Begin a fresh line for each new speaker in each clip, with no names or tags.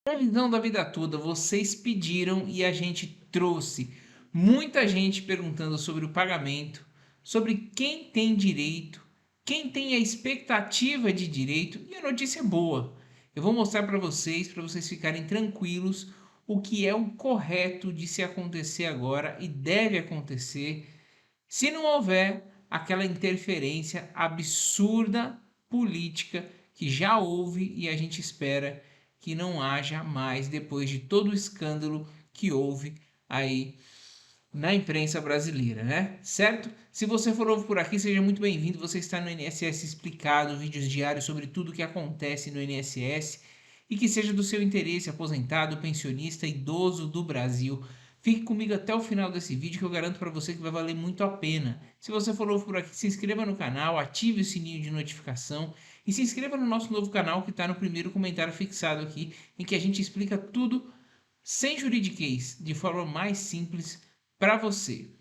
Previsão da vida toda, vocês pediram e a gente trouxe. Muita gente perguntando sobre o pagamento, sobre quem tem direito, quem tem a expectativa de direito e a notícia é boa. Eu vou mostrar para vocês ficarem tranquilos o que é o correto de se acontecer agora e deve acontecer se não houver aquela interferência absurda política que já houve e a gente espera que não haja mais depois de todo o escândalo que houve aí na imprensa brasileira, né? Certo? Se você for novo por aqui, seja muito bem-vindo. Você está no INSS Explicado, vídeos diários sobre tudo o que acontece no INSS e que seja do seu interesse, aposentado, pensionista, idoso do Brasil. Fique comigo até o final desse vídeo que eu garanto para você que vai valer muito a pena. Se você for novo por aqui, se inscreva no canal, ative o sininho de notificação e se inscreva no nosso novo canal que está no primeiro comentário fixado aqui, em que a gente explica tudo sem juridiquês, de forma mais simples para você.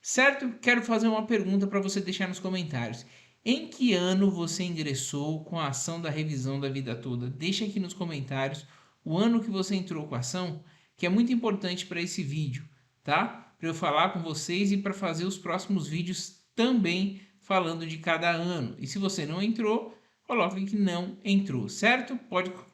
Certo? Quero fazer uma pergunta para você deixar nos comentários. Em que ano você ingressou com a ação da revisão da vida toda? Deixa aqui nos comentários o ano que você entrou com a ação, que é muito importante para esse vídeo, tá? Para eu falar com vocês e para fazer os próximos vídeos também falando de cada ano. E se você não entrou, coloque que não entrou, certo?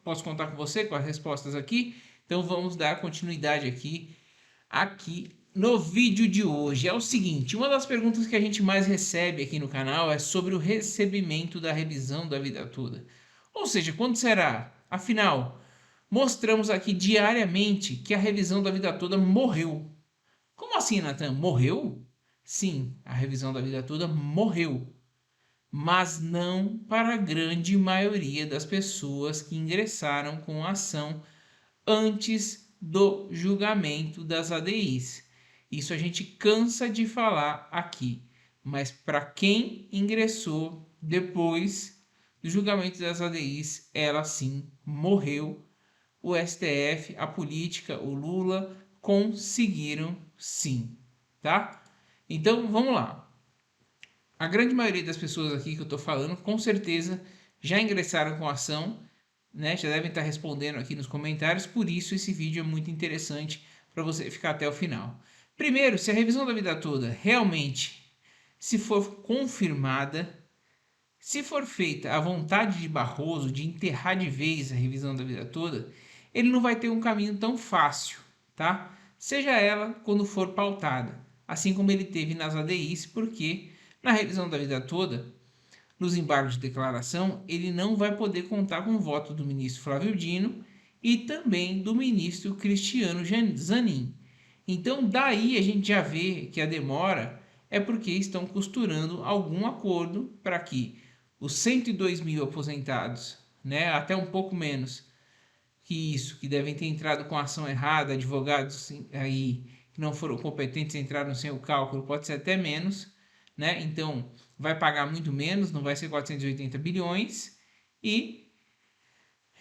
Posso contar com você com as respostas aqui? Então vamos dar continuidade aqui no vídeo de hoje. É o seguinte, uma das perguntas que a gente mais recebe aqui no canal é sobre o recebimento da revisão da vida toda. Ou seja, quando será? Afinal, mostramos aqui diariamente que a revisão da vida toda morreu. Como assim, Nathan? Morreu? Sim, a revisão da vida toda morreu. Mas não para a grande maioria das pessoas que ingressaram com a ação antes do julgamento das ADIs. Isso a gente cansa de falar aqui, mas para quem ingressou depois do julgamento das ADIs, ela sim morreu. O STF, a política, o Lula conseguiram sim, tá? Então vamos lá. A grande maioria das pessoas aqui que eu estou falando, com certeza, já ingressaram com a ação, né? Já devem estar respondendo aqui nos comentários, por isso esse vídeo é muito interessante para você ficar até o final. Primeiro, se a revisão da vida toda realmente, se for confirmada, se for feita a vontade de Barroso de enterrar de vez a revisão da vida toda, ele não vai ter um caminho tão fácil, tá? Seja ela quando for pautada, assim como ele teve nas ADIs, porque na revisão da vida toda, nos embargos de declaração, ele não vai poder contar com o voto do ministro Flávio Dino e também do ministro Cristiano Zanin. Então, daí a gente já vê que a demora é porque estão costurando algum acordo para que os 102 mil aposentados, né, até um pouco menos que isso, que devem ter entrado com ação errada, advogados aí que não foram competentes entraram sem o cálculo, pode ser até menos, né? Então vai pagar muito menos, não vai ser 480 bilhões e,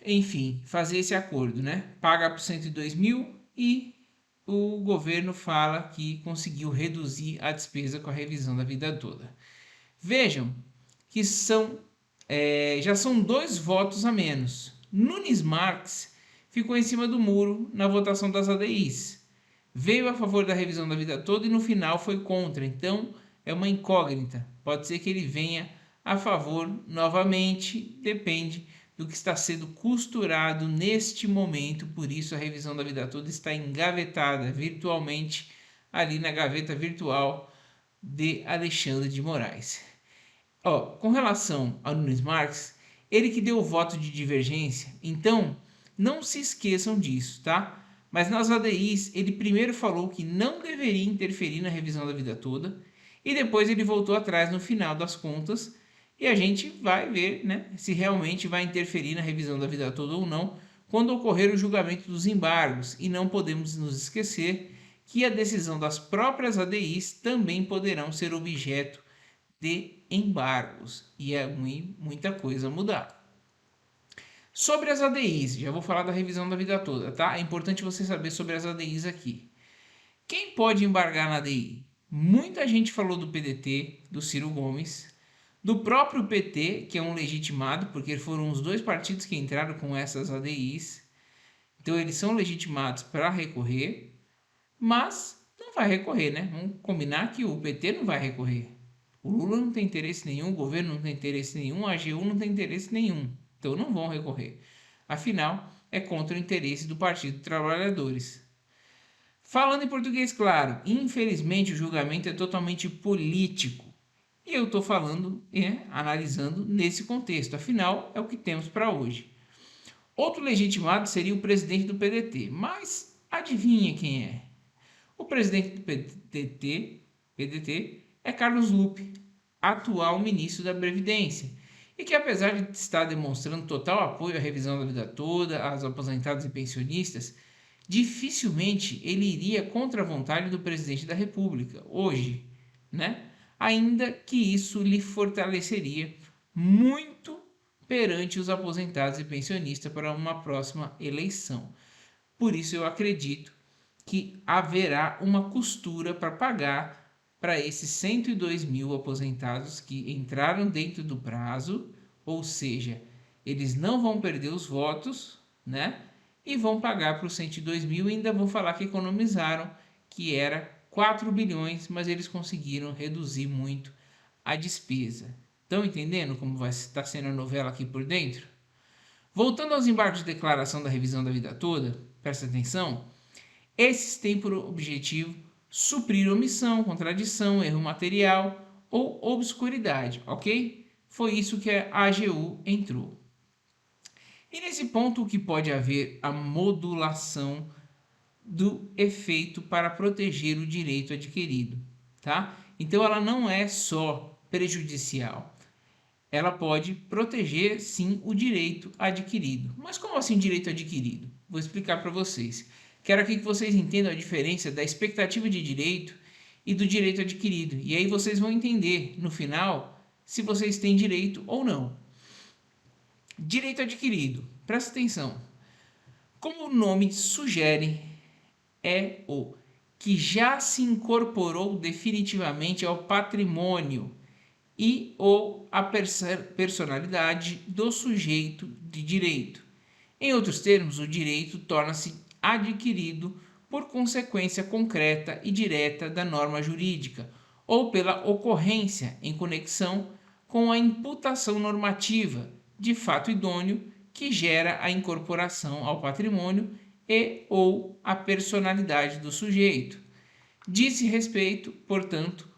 enfim, fazer esse acordo, né? Paga por 102 mil e o governo fala que conseguiu reduzir a despesa com a revisão da vida toda. Vejam que já são 2 votos a menos. Nunes Marques ficou em cima do muro na votação das ADIs. Veio a favor da revisão da vida toda e no final foi contra. Então é uma incógnita. Pode ser que ele venha a favor novamente, depende do que está sendo costurado neste momento. Por isso a revisão da vida toda está engavetada virtualmente ali na gaveta virtual de Alexandre de Moraes. Com relação a Nunes Marques, ele que deu o voto de divergência, então não se esqueçam disso, tá? Mas nas ADIs, ele primeiro falou que não deveria interferir na revisão da vida toda e depois ele voltou atrás no final das contas e a gente vai ver, né, se realmente vai interferir na revisão da vida toda ou não quando ocorrer o julgamento dos embargos. E não podemos nos esquecer que a decisão das próprias ADIs também poderão ser objeto de embargos e é muita coisa mudar. Sobre as ADIs, já vou falar da revisão da vida toda, tá? É importante você saber sobre as ADIs aqui. Quem pode embargar na ADI? Muita gente falou do PDT, do Ciro Gomes, do próprio PT, que é um legitimado, porque foram os 2 partidos que entraram com essas ADIs, Então eles são legitimados para recorrer, mas não vai recorrer, né? Vamos combinar que o PT não vai recorrer. O Lula não tem interesse nenhum, o governo não tem interesse nenhum, a AGU não tem interesse nenhum. Então não vão recorrer. Afinal, é contra o interesse do Partido dos Trabalhadores. Falando em português claro, infelizmente o julgamento é totalmente político. E eu estou falando, analisando nesse contexto. Afinal, é o que temos para hoje. Outro legitimado seria o presidente do PDT. Mas adivinha quem é? O presidente do PDT é Carlos Lupe, atual ministro da Previdência. E que apesar de estar demonstrando total apoio à revisão da vida toda, aos aposentados e pensionistas, dificilmente ele iria contra a vontade do presidente da República, hoje, né? Ainda que isso lhe fortaleceria muito perante os aposentados e pensionistas para uma próxima eleição. Por isso eu acredito que haverá uma costura para pagar para esses 102 mil aposentados que entraram dentro do prazo, ou seja, eles não vão perder os votos, né? E vão pagar para os 102 mil e ainda vão falar que economizaram, que era 4 bilhões, mas eles conseguiram reduzir muito a despesa. Estão entendendo como vai estar sendo a novela aqui por dentro? Voltando aos embargos de declaração da revisão da vida toda, presta atenção, esses têm por objetivo suprir omissão, contradição, erro material ou obscuridade, ok? Foi isso que a AGU entrou. E nesse ponto, o que pode haver a modulação do efeito para proteger o direito adquirido, tá? Então ela não é só prejudicial, ela pode proteger sim o direito adquirido. Mas como assim direito adquirido? Vou explicar para vocês. Quero aqui que vocês entendam a diferença da expectativa de direito e do direito adquirido. E aí vocês vão entender no final se vocês têm direito ou não. Direito adquirido, presta atenção. Como o nome sugere, é o que já se incorporou definitivamente ao patrimônio e ou à personalidade do sujeito de direito. Em outros termos, o direito torna-se adquirido por consequência concreta e direta da norma jurídica ou pela ocorrência em conexão com a imputação normativa de fato idôneo que gera a incorporação ao patrimônio e ou a personalidade do sujeito. Diz respeito, portanto,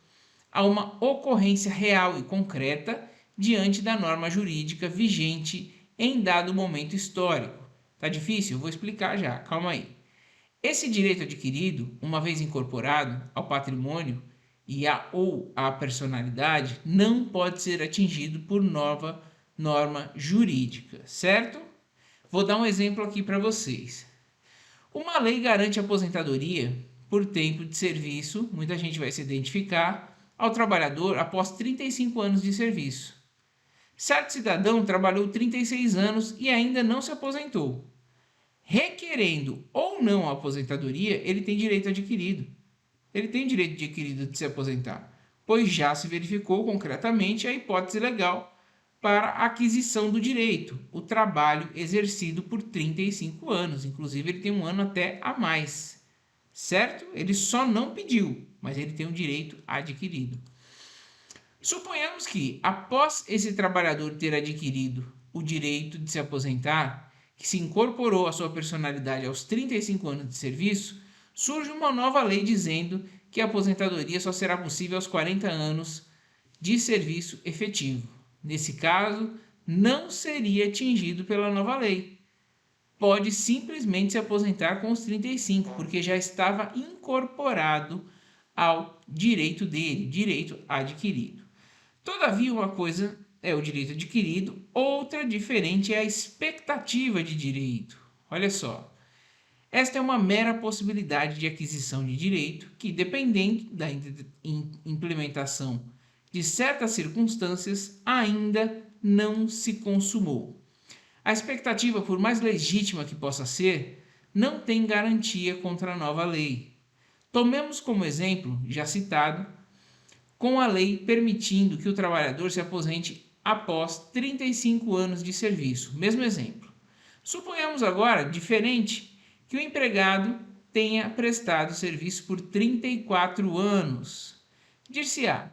a uma ocorrência real e concreta diante da norma jurídica vigente em dado momento histórico. Tá difícil? Eu vou explicar já, calma aí. Esse direito adquirido, uma vez incorporado ao patrimônio e ou à personalidade, não pode ser atingido por nova norma jurídica, certo? Vou dar um exemplo aqui para vocês. Uma lei garante aposentadoria por tempo de serviço, muita gente vai se identificar, ao trabalhador após 35 anos de serviço. Certo cidadão trabalhou 36 anos e ainda não se aposentou. Requerendo ou não a aposentadoria, ele tem direito adquirido. Ele tem direito adquirido de se aposentar, pois já se verificou concretamente a hipótese legal para a aquisição do direito, o trabalho exercido por 35 anos. Inclusive, ele tem um ano até a mais, certo? Ele só não pediu, mas ele tem o direito adquirido. Suponhamos que, após esse trabalhador ter adquirido o direito de se aposentar, que se incorporou à sua personalidade aos 35 anos de serviço, surge uma nova lei dizendo que a aposentadoria só será possível aos 40 anos de serviço efetivo. Nesse caso, não seria atingido pela nova lei. Pode simplesmente se aposentar com os 35, porque já estava incorporado ao direito dele, direito adquirido. Todavia, uma coisa é o direito adquirido, outra diferente é a expectativa de direito. Olha só, esta é uma mera possibilidade de aquisição de direito que, dependendo da implementação de certas circunstâncias, ainda não se consumou. A expectativa, por mais legítima que possa ser, não tem garantia contra a nova lei. Tomemos como exemplo, já citado, com a lei permitindo que o trabalhador se aposente após 35 anos de serviço. Mesmo exemplo. Suponhamos agora, diferente, que o empregado tenha prestado serviço por 34 anos. Dir-se-á,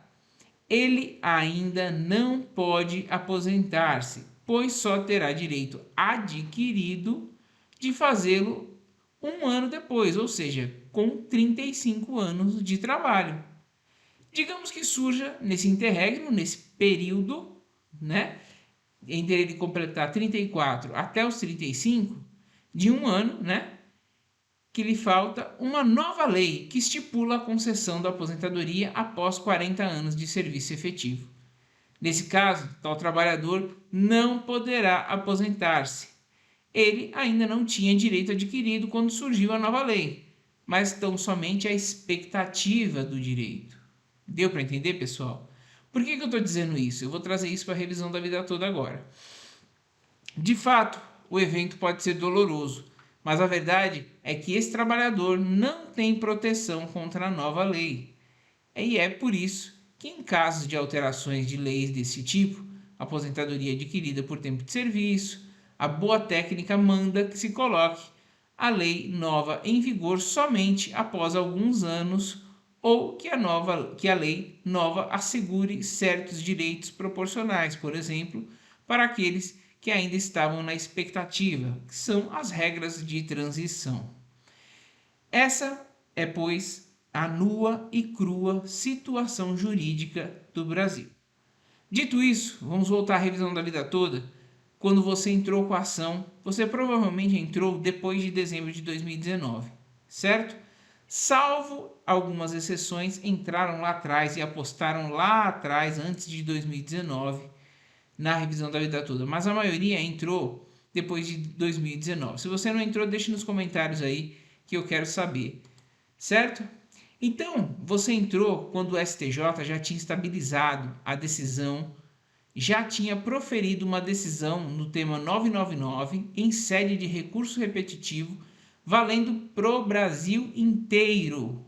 ele ainda não pode aposentar-se, pois só terá direito adquirido de fazê-lo um ano depois, ou seja, com 35 anos de trabalho. Digamos que surja nesse interregno, nesse período, né, entre ele completar 34 até os 35, de um ano, né, que lhe falta uma nova lei que estipula a concessão da aposentadoria após 40 anos de serviço efetivo. Nesse caso, tal trabalhador não poderá aposentar-se. Ele ainda não tinha direito adquirido quando surgiu a nova lei, mas tão somente a expectativa do direito. Deu para entender, pessoal? Por que eu estou dizendo isso? Eu vou trazer isso para a revisão da vida toda agora. De fato, o evento pode ser doloroso, mas a verdade é que esse trabalhador não tem proteção contra a nova lei. E é por isso que, em casos de alterações de leis desse tipo, aposentadoria adquirida por tempo de serviço, a boa técnica manda que se coloque a lei nova em vigor somente após alguns anos ou que a lei nova assegure certos direitos proporcionais, por exemplo, para aqueles que ainda estavam na expectativa, que são as regras de transição. Essa é, pois, a nua e crua situação jurídica do Brasil. Dito isso, vamos voltar à revisão da vida toda. Quando você entrou com a ação, você provavelmente entrou depois de dezembro de 2019, certo? Salvo algumas exceções, entraram lá atrás e apostaram lá atrás, antes de 2019, na revisão da vida toda. Mas a maioria entrou depois de 2019. Se você não entrou, deixe nos comentários aí que eu quero saber, certo? Então, você entrou quando o STJ já tinha estabilizado a decisão, já tinha proferido uma decisão no tema 999 em sede de recurso repetitivo, valendo pro Brasil inteiro.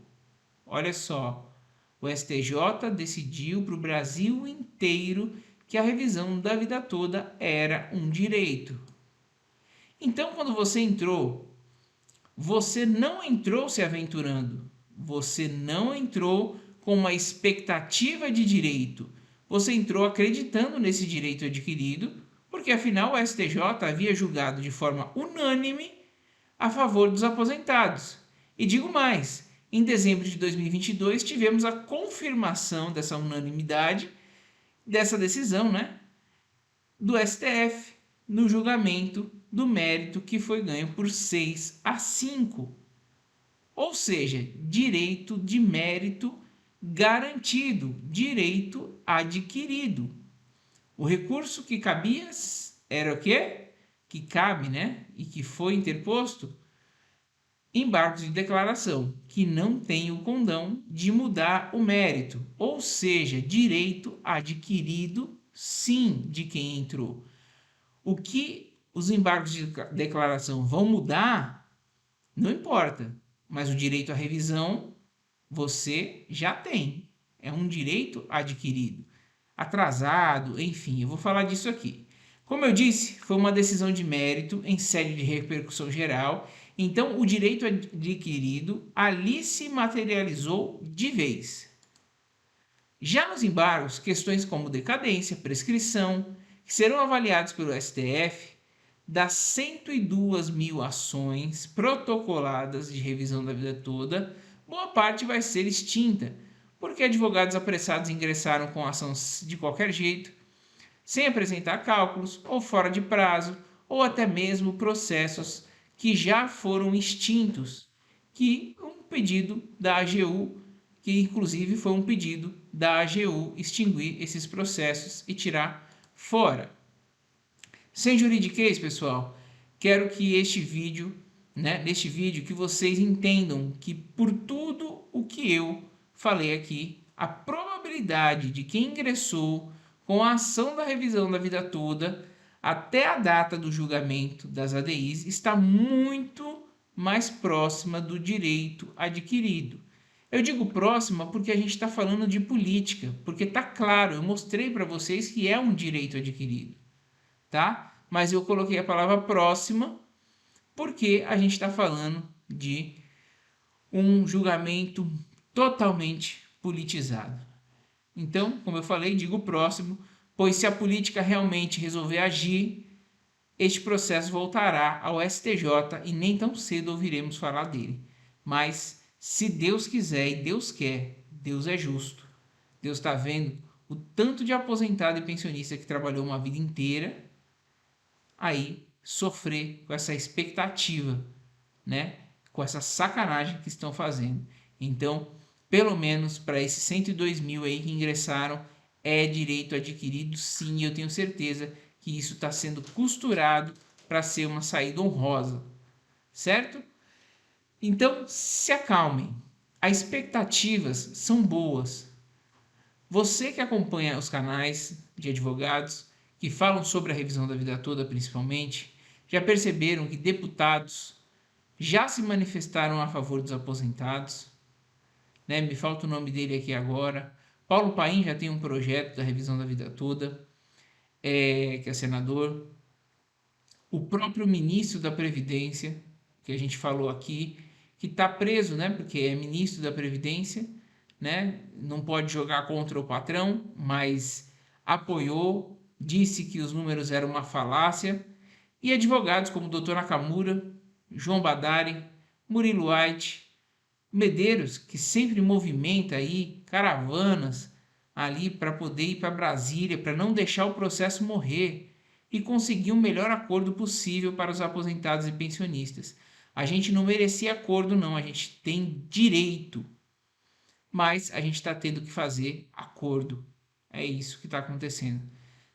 Olha só, o STJ decidiu para o Brasil inteiro que a revisão da vida toda era um direito. Então, quando você entrou, você não entrou se aventurando, você não entrou com uma expectativa de direito, você entrou acreditando nesse direito adquirido, porque afinal o STJ havia julgado de forma unânime a favor dos aposentados. E digo mais, em dezembro de 2022 tivemos a confirmação dessa unanimidade, dessa decisão, né, do STF, no julgamento do mérito que foi ganho por 6-5. Ou seja, direito de mérito garantido, direito adquirido. O recurso que cabia era o quê? Que cabe, né? E que foi interposto, embargos de declaração, que não tem o condão de mudar o mérito, ou seja, direito adquirido, sim, de quem entrou. O que os embargos de declaração vão mudar, não importa, mas o direito à revisão você já tem, é um direito adquirido, atrasado, enfim, eu vou falar disso aqui. Como eu disse, foi uma decisão de mérito em sede de repercussão geral, então o direito adquirido ali se materializou de vez. Já nos embargos, questões como decadência, prescrição, que serão avaliados pelo STF, das 102 mil ações protocoladas de revisão da vida toda, boa parte vai ser extinta, porque advogados apressados ingressaram com a ação de qualquer jeito, sem apresentar cálculos, ou fora de prazo, ou até mesmo processos que já foram extintos, que um pedido da AGU, que inclusive foi um pedido da AGU extinguir esses processos e tirar fora. Sem juridiquês, pessoal, quero que neste vídeo que vocês entendam que por tudo o que eu falei aqui, a probabilidade de quem ingressou com a ação da revisão da vida toda até a data do julgamento das ADIs está muito mais próxima do direito adquirido. Eu digo próxima porque a gente está falando de política, porque está claro, eu mostrei para vocês que é um direito adquirido, tá? Mas eu coloquei a palavra próxima porque a gente está falando de um julgamento totalmente politizado. Então, como eu falei, digo o próximo, pois se a política realmente resolver agir, este processo voltará ao STJ e nem tão cedo ouviremos falar dele. Mas, se Deus quiser e Deus quer, Deus é justo. Deus está vendo o tanto de aposentado e pensionista que trabalhou uma vida inteira aí sofrer com essa expectativa, né? Com essa sacanagem que estão fazendo. Então, pelo menos para esses 102 mil aí que ingressaram, é direito adquirido sim, e eu tenho certeza que isso está sendo costurado para ser uma saída honrosa, certo? Então, se acalmem. As expectativas são boas. Você que acompanha os canais de advogados que falam sobre a revisão da vida toda, principalmente, já perceberam que deputados já se manifestaram a favor dos aposentados, né? Me falta o nome dele aqui agora. Paulo Paim já tem um projeto da revisão da vida toda, que é senador. O próprio ministro da Previdência, que a gente falou aqui, que está preso, né? Porque é ministro da Previdência, né? Não pode jogar contra o patrão, mas apoiou, disse que os números eram uma falácia. E advogados como o Dr. Nakamura, João Badari, Murilo White, Medeiros, que sempre movimenta aí caravanas ali para poder ir para Brasília, para não deixar o processo morrer e conseguir o melhor acordo possível para os aposentados e pensionistas. A gente não merecia acordo, não, a gente tem direito, mas a gente está tendo que fazer acordo. É isso que está acontecendo.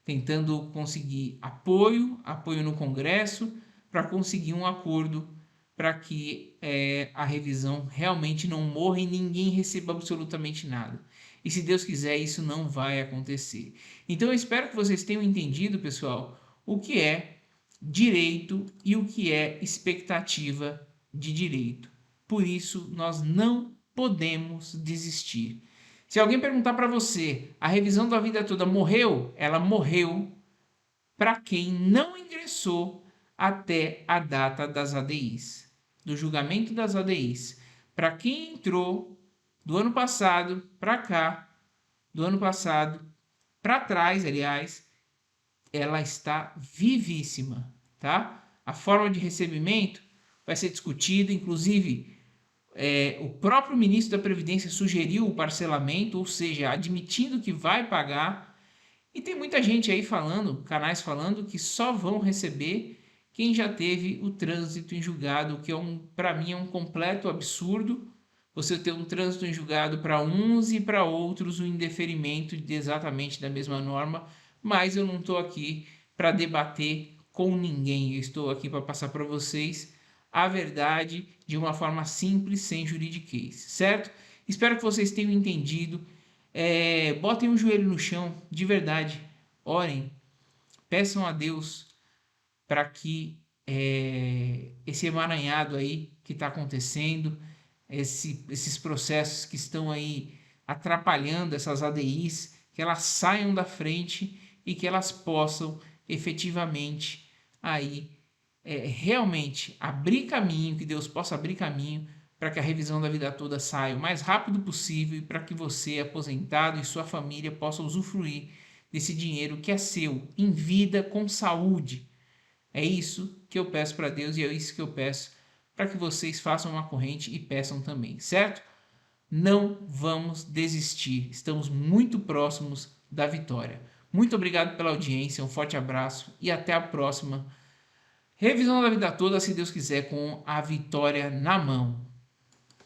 Tentando conseguir apoio no Congresso, para conseguir um acordo para que a revisão realmente não morra e ninguém receba absolutamente nada. E se Deus quiser, isso não vai acontecer. Então eu espero que vocês tenham entendido, pessoal, o que é direito e o que é expectativa de direito. Por isso, nós não podemos desistir. Se alguém perguntar para você, a revisão da vida toda morreu? Ela morreu para quem não ingressou até a data das ADIs, do julgamento das ADIs. Para quem entrou do ano passado para cá, do ano passado para trás, aliás, ela está vivíssima, tá? A forma de recebimento vai ser discutida, inclusive o próprio ministro da Previdência sugeriu o parcelamento, ou seja, admitindo que vai pagar. E tem muita gente aí falando, canais falando, que só vão receber quem já teve o trânsito em julgado, o que para mim é um completo absurdo. Você ter um trânsito em julgado para uns e para outros o indeferimento exatamente da mesma norma, mas eu não estou aqui para debater com ninguém, eu estou aqui para passar para vocês a verdade de uma forma simples, sem juridiquês, certo? Espero que vocês tenham entendido. Botem o joelho no chão, de verdade, orem, peçam a Deus para que esse emaranhado aí que está acontecendo, esses processos que estão aí atrapalhando essas ADIs, que elas saiam da frente e que elas possam efetivamente aí realmente abrir caminho, que Deus possa abrir caminho para que a revisão da vida toda saia o mais rápido possível e para que você, aposentado, e sua família possam usufruir desse dinheiro que é seu, em vida, com saúde. É isso que eu peço para Deus e é isso que eu peço para que vocês façam uma corrente e peçam também, certo? Não vamos desistir, estamos muito próximos da vitória. Muito obrigado pela audiência, um forte abraço e até a próxima. Revisão da vida toda, se Deus quiser, com a vitória na mão.